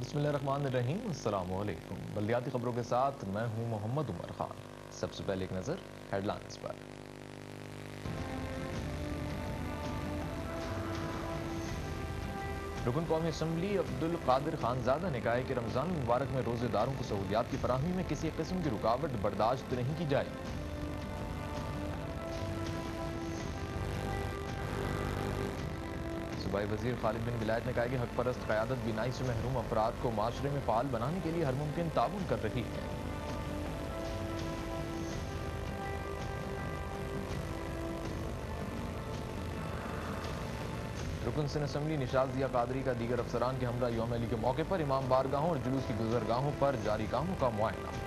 बिस्मिल्लाहिर्रहमानिर्रहीम। अस्सलाम वालेकुम। बल्दियाती खबरों के साथ मैं हूं मोहम्मद उमर खान। सबसे पहले एक नजर हेडलाइंस पर। रुकन कौमी असम्बली अब्दुल कादिर खानजादा ने कहा है कि रमजान मुबारक में रोजेदारों को सहूलियात की फराहमी में किसी किस्म की रुकावट बर्दाश्त नहीं की जाएगी। सूबाई वजीर खालिद बिन विलायत ने कहा कि हक परस्त क़यादत बिनाई से महरूम अफराद को माशरे में फाल बनाने के लिए हर मुमकिन ताउन कर रही है। रुकन सिंध असम्बली निशात ज़िया कादरी का दीगर अफसरान के हमरा यौम अली के मौके पर इमाम बारगाहों और जुलूस की गुजरगाहों पर जारी कामों का मुआयना।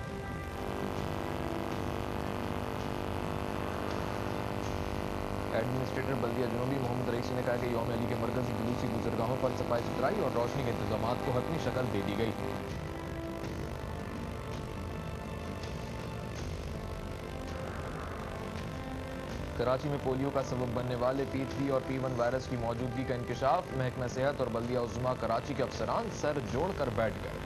एडमिनिस्ट्रेटर बल्दिया जनूबी मोहम्मद रईसी ने कहा कि यौम अली के मरकजी जुलूस की गुजरगाहों पर सफाई सुथराई और रोशनी के इंतजाम को हतमी शक्ल दे दी गई है। कराची में पोलियो का सबब बनने वाले P3 और P1 वायरस की मौजूदगी का इंकशाफ। महकमा सेहत और बल्दिया उज़्मा कराची के अफसरान सर जोड़कर बैठ गए।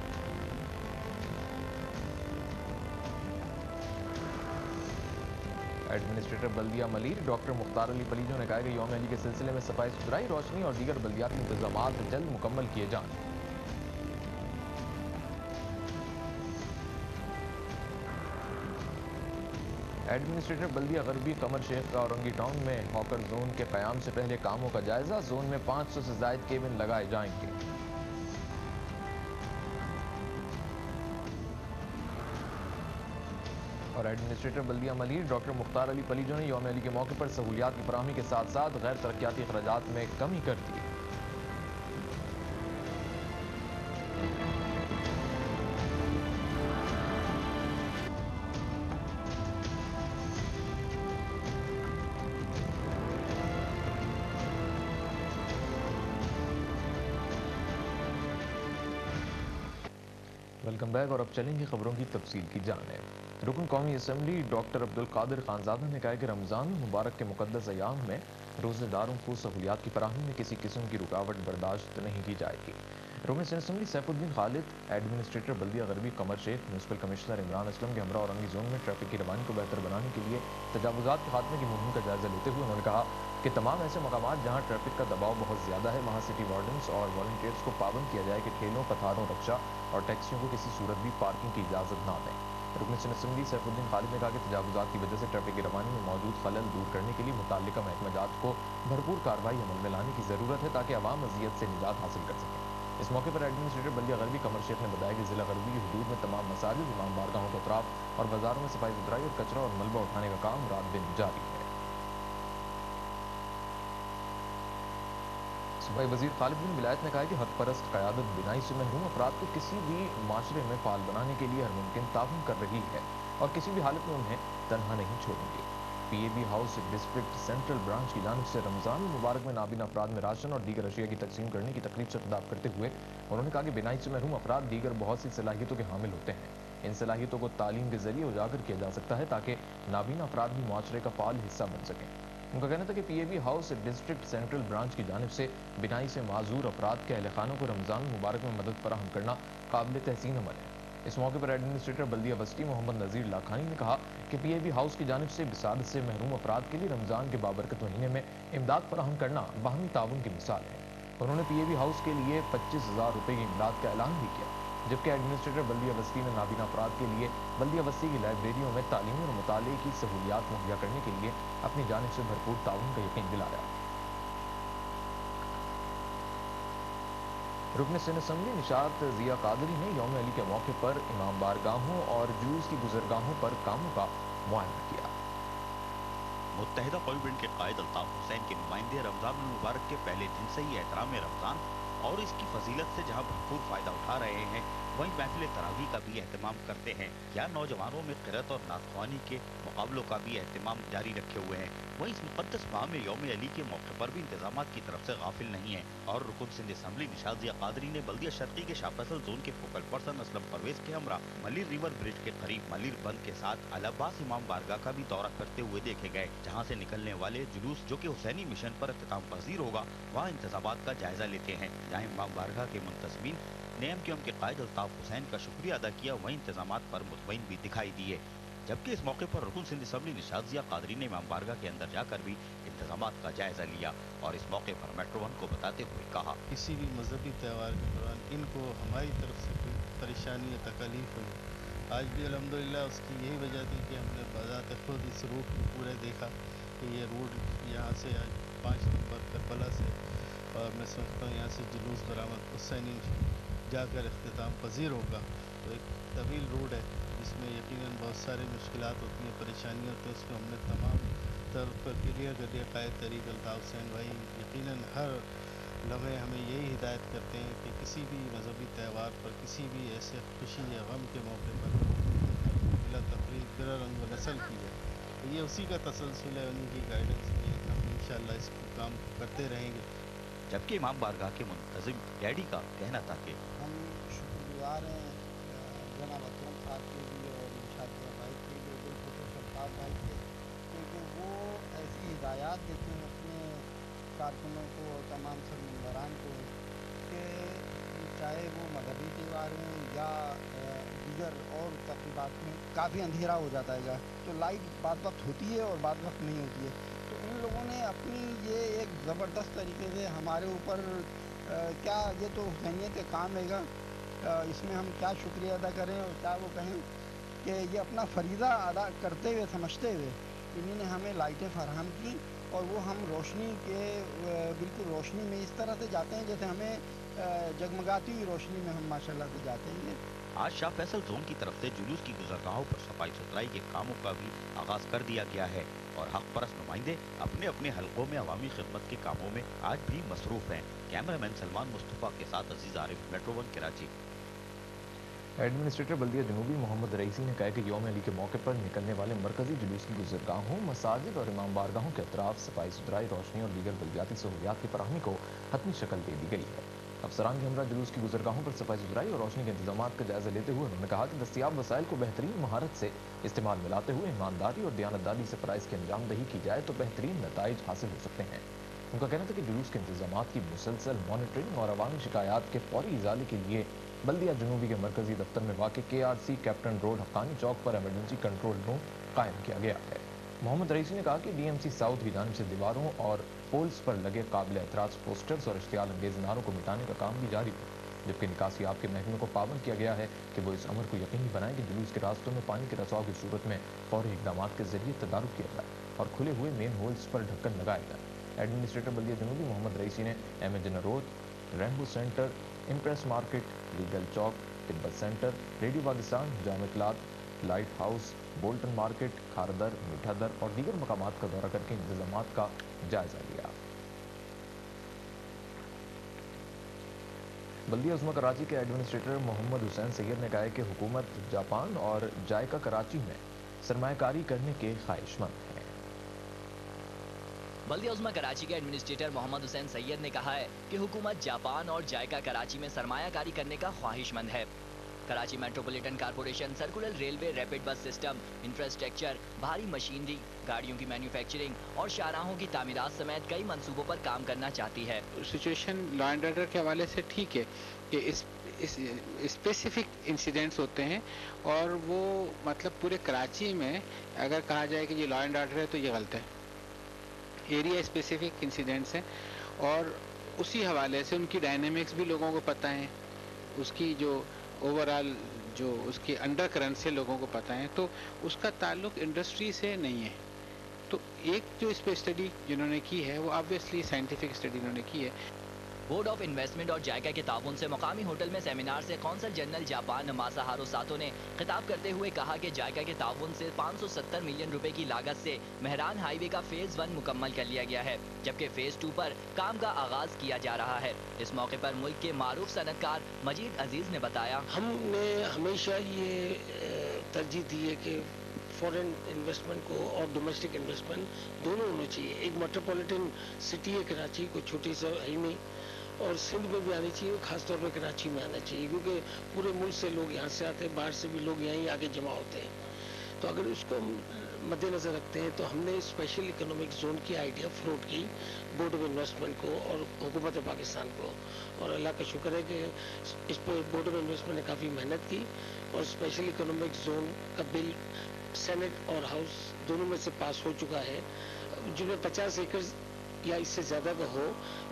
एडमिनिस्ट्रेटर बल्दिया मलीर डॉक्टर मुख्तार अली पलीजो ने कहा कि यौम अली के सिलसिले में सफाई सुथराई, रोशनी और दीगर बल्दियाती इंतजाम जल्द मुकम्मल किए जाएं। एडमिनिस्ट्रेटर बल्दिया गरबी कमर शेख का औरंगी टाउन में हॉकर जोन के क़याम से पहले कामों का जायजा। जोन में 500 से ज़ायद केबिन लगाए जाएंगे। और एडमिनिस्ट्रेटर बल्दिया मलीर डॉक्टर मुख्तार अली पलीजो ने यौम अली के मौके पर सहूलियात की फराहमी के साथ साथ गैर तरक्याती अखराजात में कमी कर दी। वेलकम बैक और अब चलेंगे खबरों की तफसील की जानिब। रुकन कौमी असम्बली डॉक्टर अब्दुल कादिर खानजादा ने कहा कि रमज़ान मुबारक के मुक़द्दस अयाम में रोज़ेदारों को सहूलियात की फराहमी में किसी किस्म की रुकावट बर्दाश्त नहीं की जाएगी। रुकन सिंध असम्बली सैफुद्दीन खालिद, एडमिनिस्ट्रेटर बल्दिया गरबी कमर शेख, म्यूनसिपल कमिश्नर इमरान असलम के हमरा औरंगी जोन में ट्रैफिक की रवानी को बेहतर बनाने के लिए तजावुज़ात के खात्मे की मुहिम का जायजा लेते हुए उन्होंने कहा कि तमाम ऐसे मकामात जहाँ ट्रैफिक का दबाव बहुत ज़्यादा है वहाँ सिटी वार्डन्स और वॉलंटियर्स को पाबंद किया जाए कि ठेलों, कतारों, रक्षा और टैक्सियों को किसी सूरत भी पार्किंग की इजाज़त ना दें। रुकन सिंध असम्बली सैफुद्दीन खालिद ने कहा कि तजावुज़ात की वजह से ट्रैफिक की रवानी में मौजूद खलल दूर करने के लिए मुताल्लिका महकमा जात को भरपूर कार्रवाई अमल में लाने की ज़रूरत है ताकि अवाम अज़ियत से निजात हासिल कर सकें। इस मौके पर एडमिनिस्ट्रेटर बल्दिया गरबी कमर शेख ने बताया कि ज़िला गरबी की हदूद में तमाम मसाजिद, इमाम बारगाहों के अतराफ और बाज़ारों में सफाई सुथराई और कचरा और मलबा उठाने का काम रात दिन जारी है। सूबाई वजीर खालिद बिन विलायत ने कहा कि हक परस्त क़यादत बिनाई से महरूम अफराद को किसी भी माशरे में फाल बनाने के लिए हर मुमकिन ताउन कर रही है और किसी भी हालत में उन्हें तनहा नहीं छोड़ेंगे। PAB house district central branch की जानिब से रमज़ान मुबारक में नाबीना अफराद में राशन और दीगर अशिया की तकसीम करने की तकरीब से खिताब करते हुए उन्होंने कहा कि बिनाई से महरूम अफराद दीगर बहुत सी सलाहियतों के हामिल होते हैं। इन सलाहियतों को तालीम के जरिए उजागर किया जा सकता है ताकि नाबीना अफराद भी मुआशरे का फाल हिस्सा बन सकें। उनका कहना था कि PAB house district central branch की जानिब से बिनाई से माजूर अफराद के अहल खानों को रमज़ान मुबारक में मदद फराहम करना काबिल तहसीन अमल है। इस मौके पर एडमिनिस्ट्रेटर बल्दिया बस्ती मोहम्मद नज़ीर लाखानी ने कहा कि PAB हाउस की जानिब से बिसादत से महरूम अफराद के लिए रमज़ान के बाबरकत महीने में इमदाद फराहम करना बाहमी ताउन की मिसाल है। उन्होंने PAB हाउस के लिए 25,000 रुपये की इमदाद का ऐलान भी किया, जबकि एडमिनिस्ट्रेटर बल्दिया बस्ती ने नाबीना अफराद के लिए बल्दिया बस्ती की लाइब्रेरियों में तालीमी और मुताले की सहूलियात मुहैया करने के लिए अपनी जानिब से भरपूर ताउन का यकीन दिलाया। रुकन सिंध असम्बली निशात ज़िया कादरी ने यौम अली के मौके पर इमाम बारगाहों और जुलूस की गुजरगाहों पर कामों का मुआयना किया। मुत्तहिदा कौमी बैंड के कायद अल्ताफ हुसैन के नुमाइंदे रमज़ान मुबारक के पहले दिन से ही एहतराम रमज़ान और इसकी फजीलत से जहाँ भरपूर फ़ायदा उठा रहे हैं वहीं महफिल तरावी का भी एहतमाम करते हैं या नौजवानों में क़िरात और नातख्वानी के मुकाबलों का भी एहतमाम जारी रखे हुए हैं। वहीं इस मुक़द्दस माह में यौम अली के मौके पर भी इंतजाम की तरफ से गाफिल नहीं है और रुकन सिंध असम्बली निशात ज़िया कादरी ने बल्दिया शर्की के शाह फैसल जोन के फोकल पर्सन असलम परवेज के हमरा मलिर रिवर ब्रिज के करीब मलिर बंद के साथ अल अब्बास इमाम बारगाह का भी दौरा करते हुए देखे गए, जहाँ से निकलने वाले जुलूस जो कि हुसैनी मिशन पर इख्तिताम पजीर होगा वहाँ इंतजामात का जायजा लेते हैं। जहां इमाम बारगाह के मुंतज़मीन ने एमक्यूएम के कायद अल्ताफ हुसैन का शुक्रिया अदा किया, वहीं इंतजामात पर मुतमईन भी दिखाई दिए। जबकि इस मौके पर रुकन सिंध असम्बली निशात ज़िया कादरी ने इमाम बारगाह के अंदर जाकर भी इंतजामात का जायजा लिया और इस मौके पर मेट्रो वन को बताते हुए कहा, किसी भी मजहबी त्यौहार के दौरान इनको हमारी तरफ से कोई परेशानी या तकलीफ हुई, आज भी अल्हम्दुलिल्लाह उसकी यही वजह थी कि हमने बज़ात खुद इस रूट को पूरे देखा कि ये रोड यहाँ से आज 5 नंबर करबला से, और मैं समझता हूँ यहाँ से जुलूस बरामद हुसैनी जाकर अख्तिताम पजीर होगा। तो एक तवील रोड है जिसमें यकीनन बहुत सारी मुश्किलात होती हैं, परेशानियाँ होती हैं, उसको हमने तमाम तौर पर क्लियर कर दिया। कायद तरीक अल्ताफ हुसैन भाई यकीनन हर लम्हे हमें यही हिदायत करते हैं कि किसी भी मजहबी त्यौहार पर, किसी भी ऐसे खुशी या गम के मौके पर बिला तफरीक बिला रंग व नस्ल की जाए। तो ये उसी का तसलसल है, उन्हीं की गाइडेंस में हम इंशाअल्लाह इस काम करते रहेंगे। जबकि इमाम बारगाह के मुंतज़िम डैडी का कहना था कि हम शुक्रगुजार हैं जनाब अकरम साहब के लिए और निशात भाई के लिए, गुलफतो सरकार भाई के, क्योंकि वो ऐसी हिदायत देते हैं अपने कारकुनों को और तमाम सर मेम्बरान को कि चाहे वो मजहबी त्यौहार हों या दीगर और तकरीबात में काफ़ी अंधेरा हो जाता है तो लाइट बाद वक्त होती है और बाद वक्त नहीं होती है। तो इन लोगों ने अपनी ये एक ज़बरदस्त तरीके से हमारे ऊपर क्या, ये तो हुसैनियत का काम रहेगा, इसमें हम क्या शुक्रिया अदा करें और क्या वो कहें कि ये अपना फरीज़ा अदा करते हुए, समझते हुए इन्हीं ने हमें लाइटें फराहम की और वो हम रोशनी के बिल्कुल रोशनी में इस तरह से जाते हैं जैसे हमें जगमगाती हुई रोशनी में हम माशाल्लाह से जाते हैं। आज शाह फैसल जोन की तरफ से जुलूस की गुजरगाहों पर सफाई सुथराई के कामों का भी आगाज कर दिया गया है और हक परस्त नुमाइंदे अपने अपने हलकों में अवामी खिदमत के कामों में आज भी मसरूफ हैं। कैमरामैन सलमान मुस्तफ़ा के साथ Aziz Arif, metro one Karachi. Administrator बल्दिया जनूबी मोहम्मद रईसी ने कहा कि यौम अली के मौके पर निकलने वाले मरकजी जुलूस की गुजरगाहों, मसाजिद और इमाम बारगाहों के अतराफ सफाई सुथराई, रोशनी और दीगर बल्दियाती सहूलियात की फराहमी को हतमी शक्ल दे दी गई है। अफसरान के हमरा जुलूस की गुजरगाहों पर सफाई सुथराई और रोशनी के इंतजाम का जायजा लेते हुए उन्होंने कहा कि दस्तियाब वसाइल को बेहतरीन महारत से इस्तेमाल मिलाते हुए ईमानदारी और दयानतदारी से फ़राइज़ की अंजामदही की जाए तो बेहतरीन नताइज हासिल हो सकते हैं। उनका कहना था कि जुलूस के इंतजाम की मुसलसल मॉनिटरिंग और अवामी शिकायत के फौरी इजाले के लिए बल्दिया जनूबी के मरकजी दफ्तर में वाक़ KRC कैप्टन रोड हक्कानी चौक पर एमरजेंसी कंट्रोल रूम कायम किया गया है। मोहम्मद रईसी ने कहा कि DMC साउथ की जानिब से दीवारों और पोल्स पर लगे काबिल एतराज़ पोस्टर्स और इश्तियाल अंगेज नारों को मिटाने का काम भी जारी है, जबकि निकासी आपके महकमे को पाबंद किया गया है कि वो इस अमर को यकीनी बनाए कि जुलूस के रास्तों में पानी के रसाव की सूरत में फौरी इकदाम के जरिए तदारुक किया जाए और खुले हुए मेन होल्स पर ढक्कन लगाए जाए। एडमिनिस्ट्रेटर बल्दिया जनूबी मोहम्मद रईसी ने MA road, Rambo centre, Empress market, Regal Chowk, Tibet centre, radio Pakistan, जामितलात, light house, Bolton market, Kharadar, Mithadar और दीगर मकामात का दौरा करके इंतजाम का जायजा लिया। बल्दिया उज़्मा कराची के एडमिनिस्ट्रेटर मोहम्मद हुसैन सैयद ने कहा है कि हुकूमत जापान और जायका कराची में सरमायाकारी करने के ख्वाहिशमंद है। बल्दिया उज़्मा कराची के एडमिनिस्ट्रेटर मोहम्मद हुसैन सैयद ने कहा है कि हुकूमत जापान और जायका कराची में सरमायाकारी करने का ख्वाहिशमंद है। Karachi metropolitan corporation circular railway, rapid बस सिस्टम, इंफ्रास्ट्रक्चर, भारी मशीनरी, गाड़ियों की मैन्युफैक्चरिंग और शाहराहों की तामीरात समेत कई मंसूबों पर काम करना चाहती है। सिचुएशन लॉ एंड ऑर्डर के हवाले से ठीक है कि इस स्पेसिफिक इंसिडेंट्स होते हैं और वो मतलब पूरे कराची में अगर कहा जाए कि ये लॉ एंड ऑर्डर है तो ये गलत है। एरिया स्पेसिफिक इंसिडेंट्स हैं और उसी हवाले से उनकी डायनेमिक्स भी लोगों को पता है, उसकी जो ओवरऑल जो उसके अंडर करंट से लोगों को पता है, तो उसका ताल्लुक इंडस्ट्री से नहीं है। तो एक जो इस पे स्टडी जिन्होंने की है वो ऑब्वियसली साइंटिफिक स्टडी इन्होंने की है। बोर्ड ऑफ इन्वेस्टमेंट और जायका के ताउन से मुकामी होटल में सेमिनार से कौंसल जनरल जापान मासाहारो सातो ने खिताब करते हुए कहा कि जायका के ताउन से 570 मिलियन रुपए की लागत से मेहरान हाईवे का फेज 1 मुकम्मल कर लिया गया है, जबकि फेज 2 पर काम का आगाज किया जा रहा है। इस मौके पर मुल्क के मारूफ सनतकार मजीद अजीज ने बताया, हमने हमेशा ये तरजीह दी है कि फॉरेन इन्वेस्टमेंट को और डोमेस्टिक इन्वेस्टमेंट दोनों होने चाहिए। एक मेट्रोपॉलिटन सिटी है कराची, कोई छोटी सा है ही नहीं, और सिंध में भी आनी चाहिए, खासतौर पर कराची में आना चाहिए, क्योंकि पूरे मुल्क से लोग यहाँ से आते हैं, बाहर से भी लोग यहीं आके जमा होते हैं। तो अगर उसको मद्दे नज़र रखते हैं तो हमने स्पेशल इकोनॉमिक जोन की आइडिया फ्लोट की बोर्ड ऑफ इन्वेस्टमेंट को और हुकूमत पाकिस्तान को, और अल्लाह का शुक्र है कि इस पर बोर्ड ऑफ इन्वेस्टमेंट ने काफ़ी मेहनत की और स्पेशल इकोनॉमिक जोन का बिल सेनेट और हाउस दोनों में से पास हो चुका है। जिनमें 50 एकड़ या इससे ज़्यादा का हो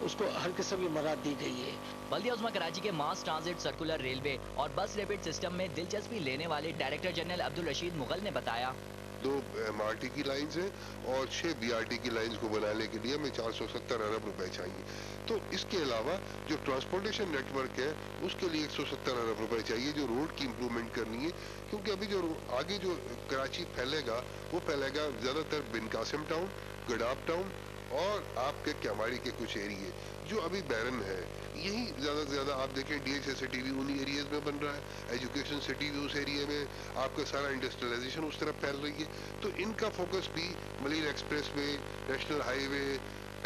उसको हर किस्म की मराद दी गई है। बल्दिया उस्मा कराची के मास ट्रांजिट सर्कुलर रेलवे और बस रैपिड सिस्टम में दिलचस्पी लेने वाले डायरेक्टर जनरल अब्दुल रशीद मुगल ने बताया, 2 MRT की लाइंस हैं और 6 BRT की लाइंस को बनाने के लिए हमें 470 अरब रुपए चाहिए। तो इसके अलावा जो ट्रांसपोर्टेशन नेटवर्क है उसके लिए 170 अरब रुपए चाहिए जो रोड की इम्प्रूवमेंट करनी है, क्योंकि अभी जो आगे जो कराची फैलेगा वो फैलेगा ज़्यादातर बिन कासिम टाउन, गडाफ टाउन और आपके क्यामाड़ी के कुछ एरिए जो अभी बैरन है। यही ज़्यादा से ज़्यादा आप देखें DHA सिटी भी उन्हीं एरियाज में बन रहा है, एजुकेशन सिटी भी उस एरिया में, आपका सारा इंडस्ट्रियलाइजेशन उस तरफ फैल रही है। तो इनका फोकस भी Malir express way, national highway,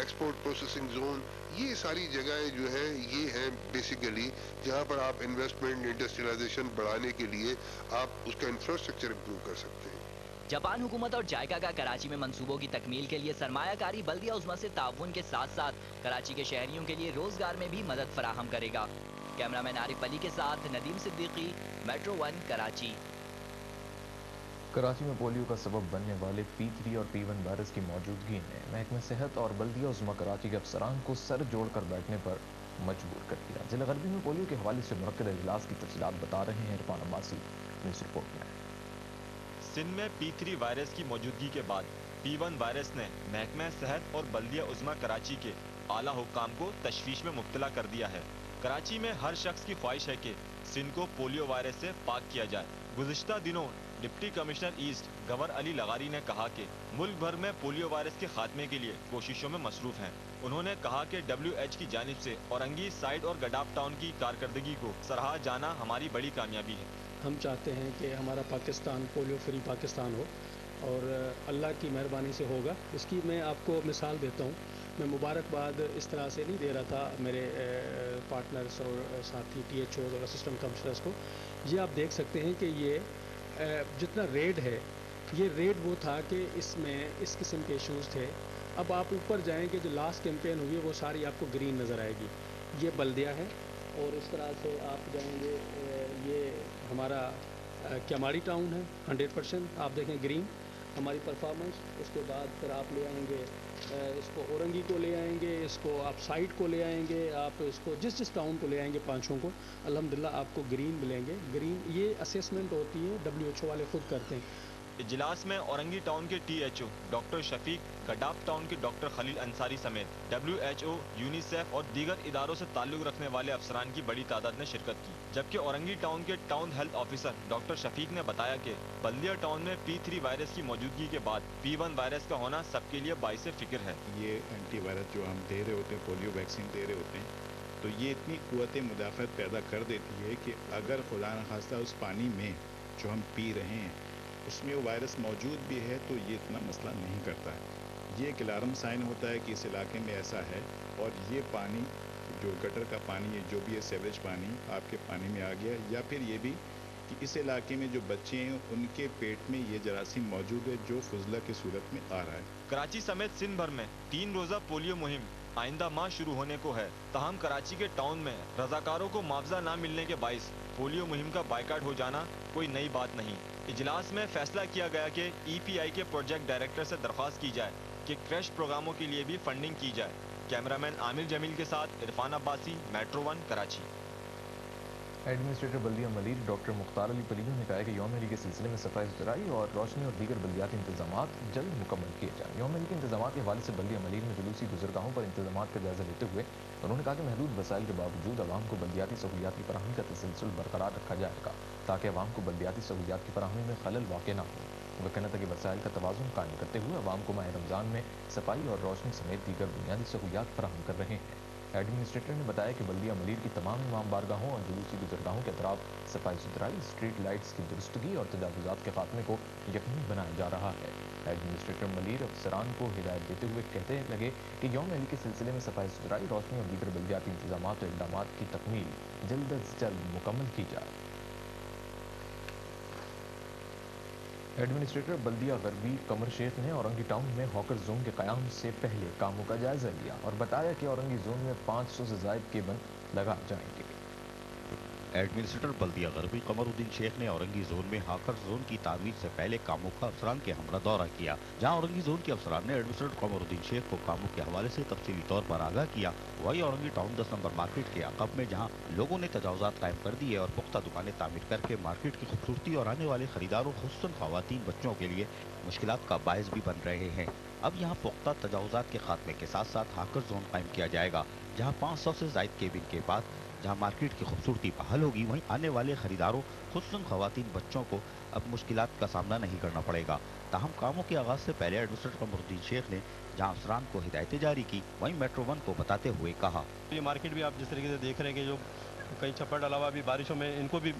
export processing zone, ये सारी जगहें जो है ये हैं बेसिकली जहाँ पर आप इन्वेस्टमेंट इंडस्ट्रियलाइजेशन बढ़ाने के लिए आप उसका इंफ्रास्ट्रक्चर इम्प्रूव कर सकते हैं। जापान हुकूमत और जायका का कराची में मंसूबों की तकमील के लिए सरमायाकारी बल्दिया उस्मा से ताउन के साथ साथ कराची के शहरियों के लिए रोजगार में भी मदद फराहम करेगा। कैमरामैन आरिफ अली के साथ नदीम सिद्दीकी, मेट्रो 1 कराची। कराची में पोलियो का सबब बनने वाले P3 और P1 वायरस की मौजूदगी ने महकमे सेहत और बल्दिया उस्मा कराची के अफसरान को सर जोड़कर बैठने पर मजबूर कर दिया। जिला गरबी में पोलियो के हवाले से मुनक्किद इजलास की तफसीलात बता रहे हैं इरफान अब्बासी न्यूज़ रिपोर्ट में। सिंध में P3 वायरस की मौजूदगी के बाद P1 वायरस ने महकमा सेहत और बल्दिया उस्मा कराची के आला हुक्काम को तशवीश में मुब्तला कर दिया है। कराची में हर शख्स की ख्वाहिश है कि सिंध को पोलियो वायरस से पाक किया जाए। गुज़िश्ता दिनों डिप्टी कमिश्नर ईस्ट गवर अली लगारी ने कहा कि मुल्क भर में पोलियो वायरस के खात्मे के लिए कोशिशों में मसरूफ हैं। उन्होंने कहा कि WHO की जानिब से औरंगी साइड और गडाफ टाउन की कारकर्दगी को सराहा जाना हमारी बड़ी कामयाबी है। हम चाहते हैं कि हमारा पाकिस्तान पोलियो फ्री पाकिस्तान हो और अल्लाह की मेहरबानी से होगा। इसकी मैं आपको मिसाल देता हूँ। मैं मुबारकबाद इस तरह से नहीं दे रहा था मेरे पार्टनर्स और साथी THO और असिस्टेंट कमिश्नर्स को। ये आप देख सकते हैं कि ये जितना रेड है ये रेड वो था कि इसमें इस किस्म के इश्यूज़ थे। अब आप ऊपर जाएंगे जो लास्ट कैंपेन हुई है वो सारी आपको ग्रीन नज़र आएगी। ये बल्दिया है और इस तरह से आप जाएंगे ये हमारा क्यामाड़ी टाउन है 100%। आप देखें ग्रीन हमारी परफॉर्मेंस। उसके बाद फिर आप ले आएंगे इसको औरंगी को ले आएंगे, इसको आप साइड को ले आएंगे, आप इसको जिस टाउन को ले आएंगे पांचों को अल्हम्दुलिल्लाह आपको ग्रीन मिलेंगे। ग्रीन ये असेसमेंट होती है WHO वाले खुद करते हैं। इजलास में औरंगी टाउन के THO डॉक्टर शफीक, गडाफ टाउन के डॉक्टर खलील अंसारी समेत WHO, यूनिसेफ और दीगर इदारों से ताल्लुक रखने वाले अफसरान की बड़ी तादाद ने शिरकत की। जबकि औरंगी टाउन के town health officer doctor Shafiq ने बताया कि बल्दिया टाउन में P3 वायरस की मौजूदगी के बाद P1 वायरस का होना सबके लिए बाइस फिक्र है। ये एंटीवायरस जो हम दे रहे होते हैं, पोलियो वैक्सीन दे रहे होते हैं, तो ये इतनी क़ुव्वत मुदाफ़त पैदा कर देती है कि अगर खुदा न खास्ता उस पानी में जो हम पी रहे हैं उसमें वो वायरस मौजूद भी है तो ये इतना मसला नहीं करता है। ये एक अलार्म साइन होता है कि इस इलाके में ऐसा है और ये पानी जो गटर का पानी है, जो भी है सेवेज पानी आपके पानी में आ गया, या फिर ये भी कि इस इलाके में जो बच्चे हैं उनके पेट में ये जरासीम मौजूद है जो फुजला की सूरत में आ रहा है। कराची समेत सिंध भर में 3 रोज़ा पोलियो मुहिम आइंदा माह शुरू होने को है। ताहम कराची के टाउन में रजाकारों को मुआवजा न मिलने के बाइस पोलियो मुहिम का बाइकाट हो जाना कोई नई बात नहीं। इजलास में फैसला किया गया कि EPI के प्रोजेक्ट डायरेक्टर से दरख्वास्त की जाए कि क्रैश प्रोग्रामों के लिए भी फंडिंग की जाए। कैमरामैन आमिर जमील के साथ इरफान अब्बासी, मेट्रो 1 कराची। एडमिनिस्ट्रेटर बल्दिया मलीर डॉक्टर मुख्तार अली पलीजू ने कहा है कि यौम अली के सिलसिले में सफाई सुथराई और रोशनी और दीगर बल्दियाती इंतजाम जल्द मुकम्मल किए जाएँ। यौम अली के इंतजाम के हवाले से बल्दिया मलीर में जुलूसी गुजरगाहों पर इंतजाम का जायजा लेते हुए उन्होंने कहा कि महदूद वसाइल के बावजूद आवाम को बल्दियाती सहूलियात की फराहमी का तसलसल बरकरार रखा जाएगा ताकि आवाम को बल्दियाती सहूलियात की फराहमी में खलल वाक़ न हो। वह कहना था कि वसाइल का तवाज़ुन कायम करते हुए आवाम को माह रमज़ान में सफाई और रोशनी समेत दीगर बुनियादी सहूलियात फराहम कर रहे हैं। एडमिनिस्ट्रेटर ने बताया कि बल्दिया मलीर की तमाम इमाम बारगाहों और जुलूसी गुजरगाहों के अतराफ सफाई सुथराई, स्ट्रीट लाइट्स की दुरुस्तगी और तजावुज़ात के खात्मे को यकीनी बनाया जा रहा है। एडमिनिस्ट्रेटर मलीर अफसरान को हिदायत देते हुए कहते लगे कि यौम अली के सिलसिले में सफाई सुथराई, रोशनी और दीगर बल्दियाती इंतजाम और इक़दाम की तकमील जल्द अज जल्द मुकम्मल की जाए। एडमिनिस्ट्रेटर बल्दिया गरबी कमर शेख ने औरंगी टाउन में हॉकर जोन के क़याम से पहले कामों का जायजा लिया और बताया कि औरंगी जोन में 500 से ज़ायद केबल लगा जाएंगे। एडमिनिस्ट्रेटर बल्दिया गरबी कमरुद्दीन शेख ने औरंगी जोन में हाकर जोन की तामीर से पहले कामों का अफसरान के हमरा दौरा किया, जहां औरंगी जोन के अफसरान ने एडमिनिस्ट्रेटर कमरुद्दीन शेख को कामों के हवाले से तफसीली तौर पर आगाह किया। वही औरंगी टाउन 10 नंबर मार्केट के अकब में जहां लोगों ने तजावुजात कायम कर दिए और पुख्ता दुकानें तामीर करके मार्केट की खूबसूरती और आने वाले खरीदारों खुसूसन खवातीन बच्चों के लिए मुश्किलात का बायस भी बन रहे हैं। अब यहाँ पुख्ता तजावुजात के खात्मे के साथ साथ हाकर जोन कायम किया जाएगा, जहाँ 500 से ज़ायद केबिन के बाद जहां मार्केट की खूबसूरती बहाल होगी, वहीं आने वाले खरीदारों खुसूसन खवातीन बच्चों को अब मुश्किलात का सामना नहीं करना पड़ेगा। ताहम कामों के आगाज से पहले एडमिनिस्ट्रेटर कमरुद्दीन शेख ने जहां अफसरान को हिदायतें जारी की, वहीं मेट्रो वन को बताते हुए कहा, ये मार्केट भी आप जिस तरीके से देख रहे हैं कि जो कहीं छप्पर डाला हुआ, अभी बारिशों में इनको भी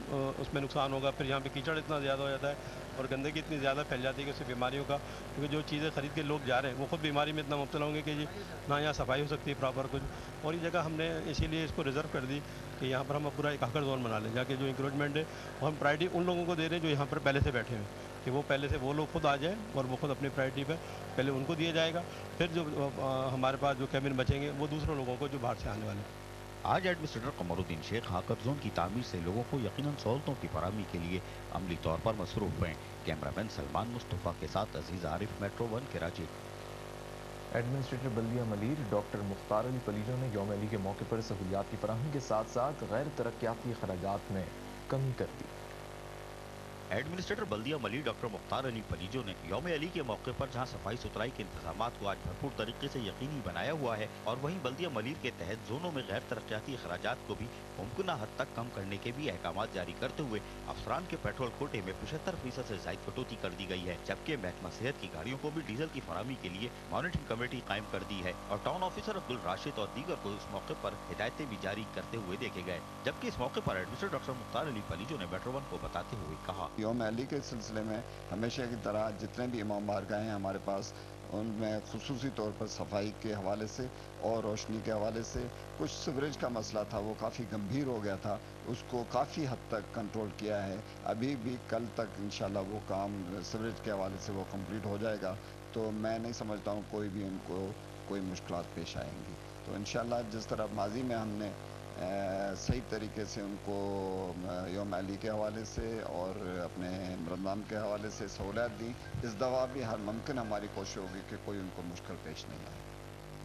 उसमें नुकसान होगा। फिर यहाँ पे कीचड़ इतना ज़्यादा हो जाता है और गंदगी इतनी ज़्यादा फैल जाती है कि उससे बीमारियों का, क्योंकि जो चीज़ें खरीद के लोग जा रहे हैं वो खुद बीमारी में इतना मुब्तला होंगे कि जी ना यहाँ सफाई हो सकती है प्रॉपर कुछ। और ये जगह हमने इसीलिए इसको रिजर्व कर दी कि यहाँ पर हम पूरा एक हाकर जोन बना लें, जाके जो इंक्रोचमेंट है वो हम प्रायोरिटी उन लोगों को दे रहे हैं जो यहाँ पर पहले से बैठे हैं, कि वो पहले से वो लोग खुद आ जाएँ और वो खुद अपनी प्रायोरिटी पर पहले उनको दिया जाएगा। फिर जो हमारे पास जो कैबिन बचेंगे वो दूसरों लोगों को जो बाहर से आने वाले हैं। आज एडमिनिस्ट्रेटर कमरुद्दीन शेख हाकर जोन की तामीर से लोगों को यकीनन सहूलतों की फराहमी के लिए अमली तौर पर मसरूफ हैं। कैमरामैन सलमान मुस्तफ़ा के साथ Aziz Arif, metro one, Karachi. Administrator बल्दिया मलीर डॉक्टर मुख्तार अली पलीजो ने यौम अली के मौके पर सहूलियात की फराहमी के साथ साथ गैर तरक्याती अखराजात में कमी कर दी। एडमिनिस्ट्रेटर बल्दिया मलीर डॉक्टर मुख्तार अली पलीजो ने यौम अली के मौके पर जहां सफाई सुथराई के इंतजामात को आज भरपूर तरीके से यकीनी बनाया हुआ है और वहीं बल्दिया मलीर के तहत जोनों में गैर तरक्याती अखराजात को भी मुमकिना हद तक कम करने के भी अहकाम जारी करते हुए अफसरान के पेट्रोल कोटे में 75% से ज़ायद कटौती कर दी गई है, जबकि महकमा सेहत की गाड़ियों को भी डीजल की फराहमी के लिए मॉनिटरिंग कमेटी कायम कर दी है और टाउन ऑफिसर अब्दुल राशिद और दीगर को इस मौके पर हिदायतें भी जारी करते हुए देखे गए। जबकि इस मौके पर एडमिनिस्ट्रेटर डॉक्टर मुख्तार अली पलीजो ने मेट्रो वन को बताते हुए कहा, यौम अली के सिलसिले में हमेशा की तरह जितने भी इमाम बारगाहें हैं हमारे पास, उनमें खुसूसी तौर पर सफाई के हवाले से और रोशनी के हवाले से कुछ सीवरेज का मसला था, वो काफ़ी गंभीर हो गया था, उसको काफ़ी हद तक कंट्रोल किया है। अभी भी कल तक इंशाल्लाह वो काम सीवरेज के हवाले से वो कंप्लीट हो जाएगा, तो मैं नहीं समझता हूँ कोई भी उनको कोई मुश्किलात पेश आएंगी। तो इंशाल्लाह जिस तरह माजी में हमने सही तरीके से उनको यौम अली के हवाले से और अपने रमज़ान के हवाले से सहूलियत दी, इस दफ़ा भी हर मुमकिन हमारी कोशिश होगी कि कोई उनको मुश्किल पेश नहीं आए।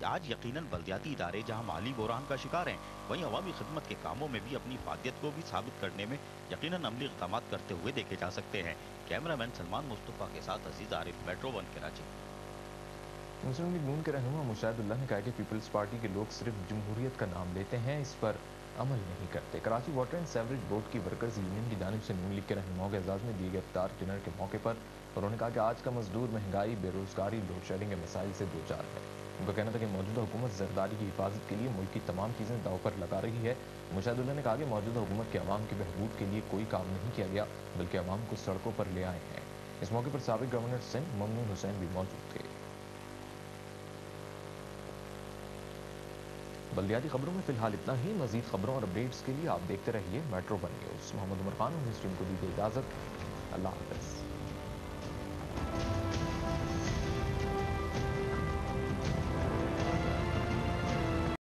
आज यकीनन बल्दियाती इदारे जहां माली बुरहान का शिकार हैं, वहीं अवामी खिदमत के कामों में भी अपनी फादियत को भी साबित करने में यकीनन अमली इक़दाम करते हुए देखे जा सकते हैं। कैमरामैन सलमान मुस्तफ़ा के साथ अजीज आरिफ, मेट्रो वन, कराची। मुस्लिम लीग नून के रहनुमा मुशाहिदुल्लाह ने कहा कि पीपल्स पार्टी के लोग सिर्फ जमहूरियत का नाम लेते हैं, इस पर अमल नहीं करते। Karachi water and sewerage board की वर्कर्स यूनियन की जानिब से नून लीग के रहनुमाओं के एजाज़ में दिए गए इफ्तार डिनर के मौके पर उन्होंने कहा कि आज का मजदूर महंगाई, बेरोजगारी, लोड शेडिंग के मसाइल से दो चार है। उनका कहना था कि मौजूदा हुकूमत जरदारी की हिफाजत के लिए मुल्क की तमाम चीज़ें दाव पर लगा रही है। मुशाहिदुल्लाह ने कहा कि मौजूदा हुकूमत के अवाम के बहबूद के लिए कोई काम नहीं किया गया, बल्कि अवाम को सड़कों पर ले आए हैं। इस मौके पर साबिक गवर्नर सिंध ममनून हुसैन भी मौजूद थे। बल्दियाती खबरों में फिलहाल इतना ही। मजीद खबरों और अपडेट्स के लिए आप देखते रहिए metro one news. Mohammad Umar Khan और स्ट्रीम को दी इजाज़त। अल्लाह हाफ़िज़।